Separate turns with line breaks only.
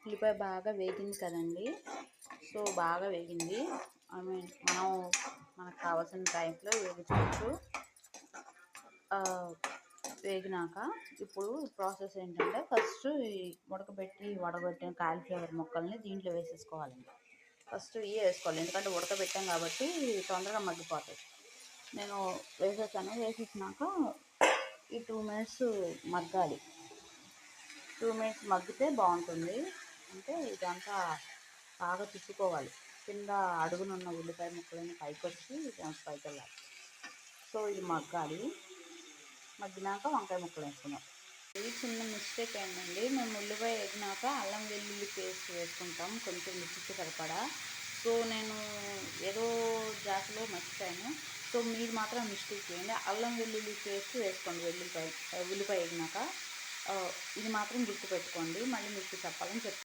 ఉల్లిపాయ బాగా వేగింది కదండి. సో బాగా వేగింది. మనం మనకు కావాల్సిన టైంలో వేగించుకోవచ్చు. వేగినాక ఇప్పుడు ప్రాసెస్ ఏంటంటే ఫస్ట్ ఈ ఉడకబెట్టి వడగొట్టిన కాలీఫ్లవర్ ముక్కల్ని దీంట్లో వేసేసుకోవాలండి. ఫస్ట్ ఇవే వేసుకోవాలి, ఎందుకంటే ఉడకబెట్టాం కాబట్టి తొందరగా మగ్గిపోతాయి. నేను వేసేసాను. వేసేసినాక ఈ 2 మినిట్స్ మగ్గాలి. 2 మినిట్స్ మగ్గితే బాగుంటుంది. అంటే ఇదంతా బాగా తిప్పుకోవాలి. కింద అడుగునున్న ఉల్లిపాయ ముక్కలని పైకి వచ్చి పైకి వెళ్ళాలి. సో ఇది మగ్గాలి. మగ్గినాక వంకాయ ముక్కలు వేసుకుందాం. ఇది చిన్న మిస్టేక్ ఏంటండి, మేము ఉల్లిపాయ వేగినాక అల్లం వెల్లుల్లి పేస్ట్ వేసుకుంటాం కొంచెం రుచికి సరిపడా. సో నేను ఏదో జాతిలో మర్చిపోయాను. సో మీరు మాత్రం మిస్టేక్ చేయండి, అల్లం వెల్లుల్లి పేస్ట్ వేసుకోండి ఉల్లిపాయ వేగినాక. ఇది మాత్రం గుర్తుపెట్టుకోండి, మళ్ళీ మీకు చెప్పాలని చెప్తాను.